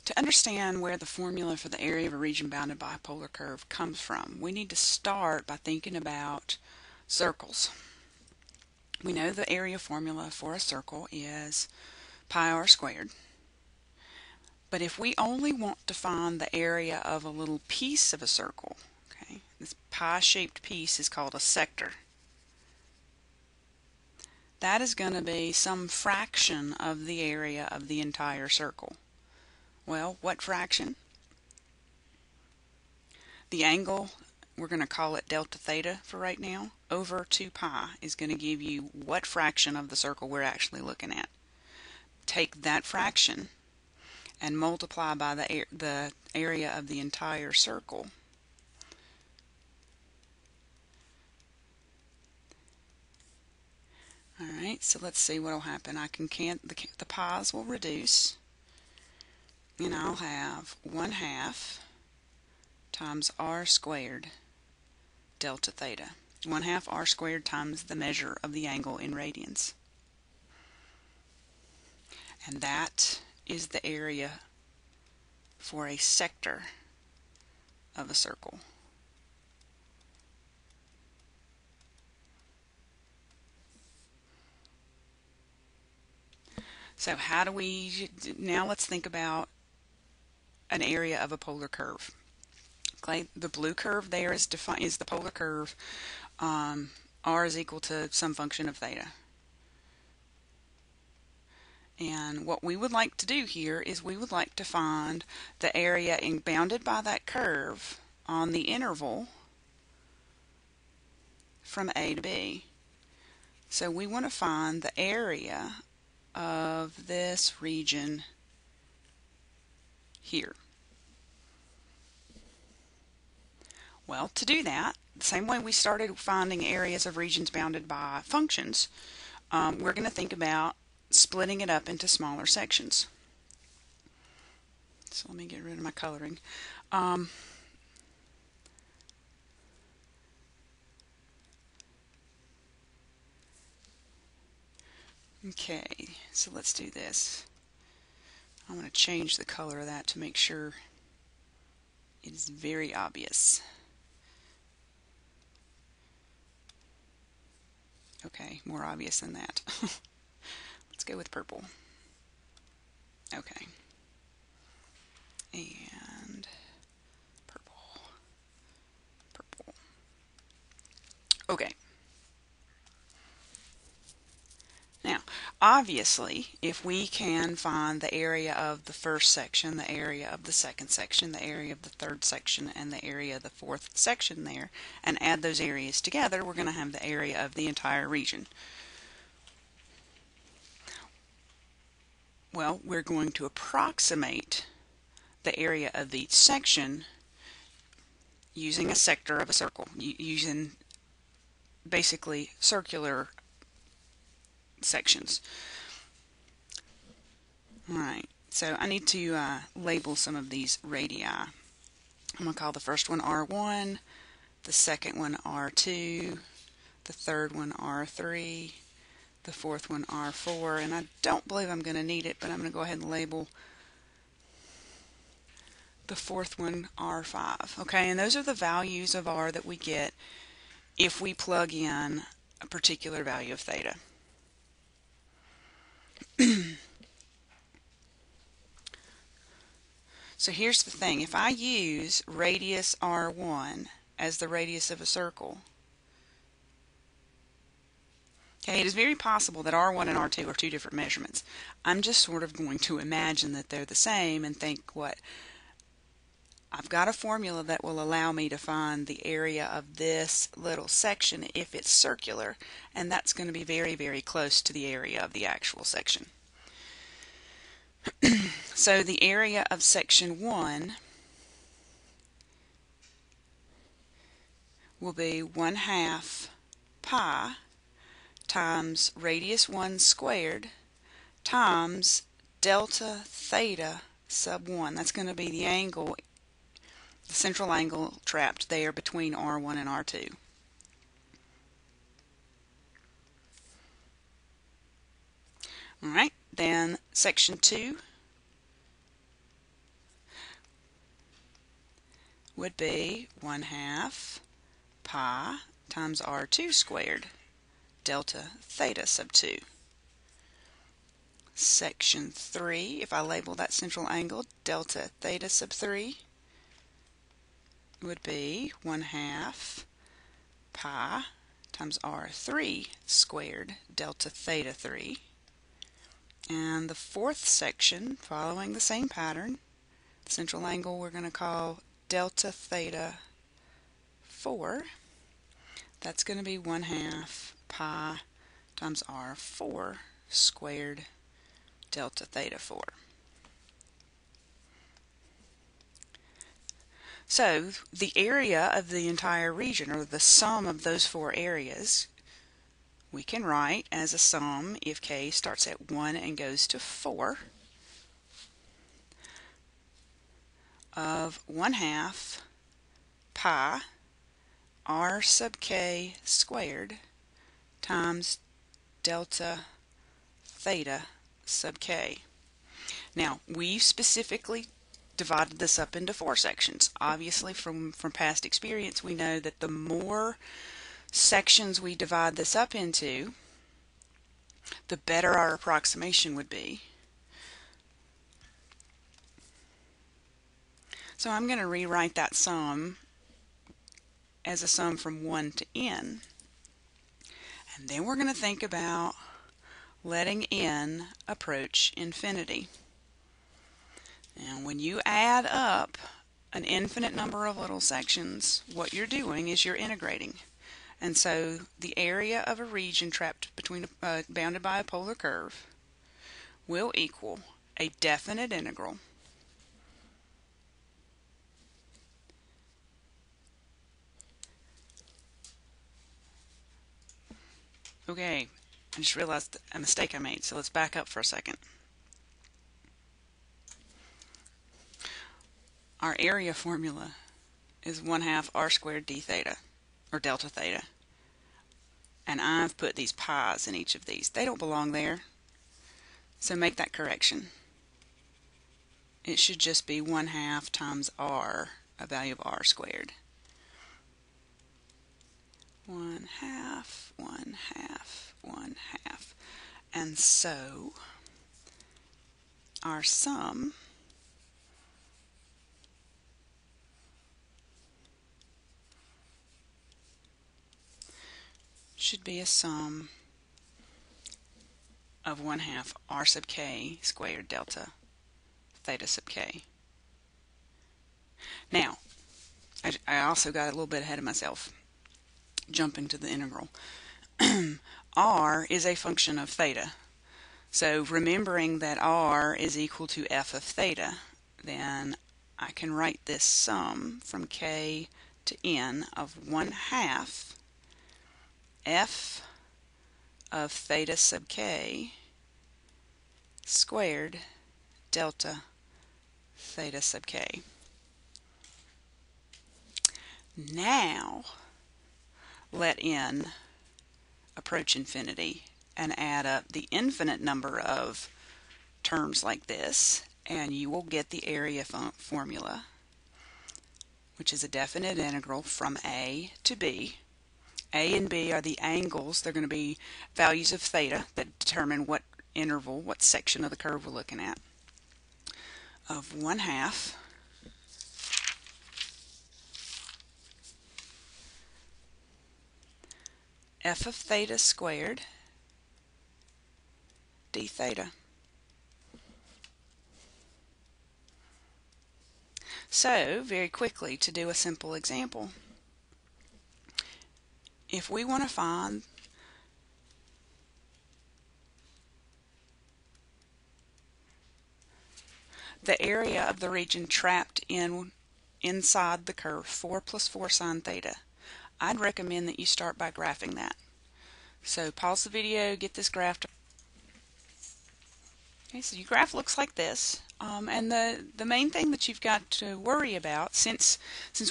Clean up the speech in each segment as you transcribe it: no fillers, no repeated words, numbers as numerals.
To understand where the formula for the area of a region bounded by a polar curve comes from, we need to start by thinking about circles. We know the area formula for a circle is pi r squared. But if we only want to find the area of a little piece of a circle, okay, this pie-shaped piece is called a sector. That is going to be some fraction of the area of the entire circle. Well, what fraction? The angle, we're going to call it delta theta for right now, over 2 pi is going to give you what fraction of the circle we're actually looking at. Take that fraction and multiply by the area of the entire circle. Alright, so let's see what will happen. The pi's will reduce, and I'll have 1/2 times r squared delta theta. 1/2 r squared times the measure of the angle in radians. And that is the area for a sector of a circle. So now let's think about an area of a polar curve. Okay, the blue curve there is the polar curve. R is equal to some function of theta. And what we would like to do here is we would like to find the area bounded by that curve on the interval from A to B. So we want to find the area of this region here. Well, to do that, the same way we started finding areas of regions bounded by functions, we're going to think about splitting it up into smaller sections. So let me get rid of my coloring. Okay, so let's do this. I'm going to change the color of that to make sure it is very obvious. Okay, more obvious than that. Let's go with purple. Okay. And purple. Purple. Okay. Now, obviously, if we can find the area of the first section, the area of the second section, the area of the third section, and the area of the fourth section there, and add those areas together, we're going to have the area of the entire region. Well, we're going to approximate the area of each section using a sector of a circle, using basically circular sections. Alright, so I need to label some of these radii. I'm going to call the first one R1, the second one R2, the third one R3, the fourth one R4, and I don't believe I'm going to need it, but I'm going to go ahead and label the fourth one R5. Okay, and those are the values of R that we get if we plug in a particular value of theta. So here's the thing, if I use radius R1 as the radius of a circle, okay, it is very possible that R1 and R2 are two different measurements. I'm just sort of going to imagine that they're the same and think, I've got a formula that will allow me to find the area of this little section if it's circular, and that's going to be very, very close to the area of the actual section. So the area of section 1 will be 1/2 pi times radius 1 squared times delta theta sub 1. That's going to be the angle, the central angle trapped there between R1 and R2. Alright, then section 2 would be 1/2 pi times r2 squared delta theta sub 2. Section 3, if I label that central angle delta theta sub 3, would be 1/2 pi times r3 squared delta theta 3. And the fourth section, following the same pattern, the central angle we're going to call delta theta 4. That's going to be 1/2 pi times r4 squared delta theta 4. So the area of the entire region, or the sum of those four areas, we can write as a sum if k starts at 1 and goes to 4 of 1/2 pi r sub k squared times delta theta sub k. Now, we specifically divided this up into 4 sections. Obviously, from past experience, we know that the more sections we divide this up into, the better our approximation would be. So I'm going to rewrite that sum as a sum from 1 to n. And then we're going to think about letting n approach infinity. And when you add up an infinite number of little sections, what you're doing is you're integrating. And so the area of a region trapped between bounded by a polar curve will equal a definite integral Okay, I just realized a mistake I made, so let's back up for a second. Our area formula is 1/2 r squared d theta, or delta theta. And I've put these pi's in each of these. They don't belong there, so make that correction. It should just be 1/2 times r, a value of r squared. 1/2, 1/2, 1/2. And so our sum should be a sum of 1/2 r sub k squared delta theta sub k. Now, I also got a little bit ahead of myself, jumping to the integral. R is a function of theta. So remembering that r is equal to f of theta, then I can write this sum from k to n of 1/2 f of theta sub k squared delta theta sub k. Now let n approach infinity and add up the infinite number of terms like this, and you will get the area formula, which is a definite integral from a to b. A and b are the angles. They're going to be values of theta that determine what interval, what section of the curve we're looking at, of 1/2 f of theta squared d theta. So, very quickly, to do a simple example, if we want to find the area of the region trapped inside the curve 4 plus 4 sine theta, I'd recommend that you start by graphing that. So pause the video, get this graphed. Okay, so your graph looks like this. And the main thing that you've got to worry about, since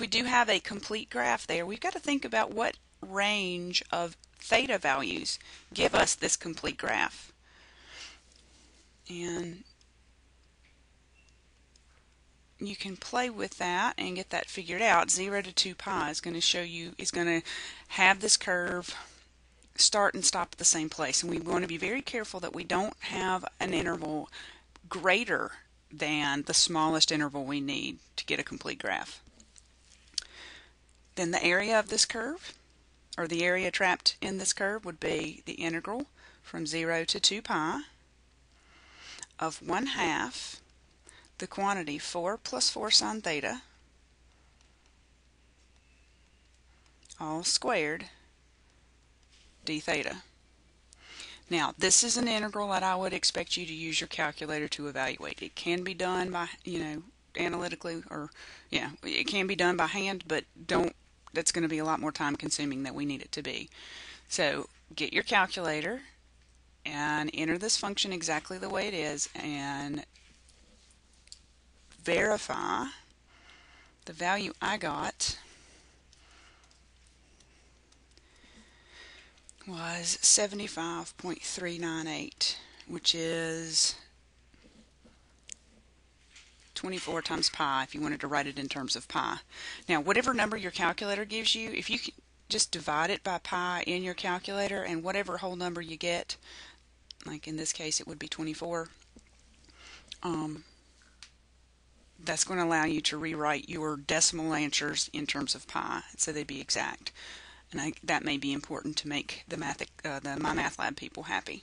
we do have a complete graph there, we've got to think about what range of theta values give us this complete graph. And you can play with that and get that figured out. 0 to 2 pi is going to show you, is going to have this curve start and stop at the same place. And we want to be very careful that we don't have an interval greater than the smallest interval we need to get a complete graph. Then the area of this curve, or the area trapped in this curve, would be the integral from 0 to 2 pi of 1/2 the quantity 4 plus 4 sine theta all squared d theta. Now, this is an integral that I would expect you to use your calculator to evaluate. It can be done by, analytically, or it can be done by hand, but that's going to be a lot more time consuming than we need it to be. So get your calculator and enter this function exactly the way it is and verify the value I got was 75.398, which is 24 times pi if you wanted to write it in terms of pi. Now, whatever number your calculator gives you, if you just divide it by pi in your calculator, and whatever whole number you get, like in this case it would be 24, that's going to allow you to rewrite your decimal answers in terms of pi, so they'd be exact. And that may be important to make the MyMathLab people happy.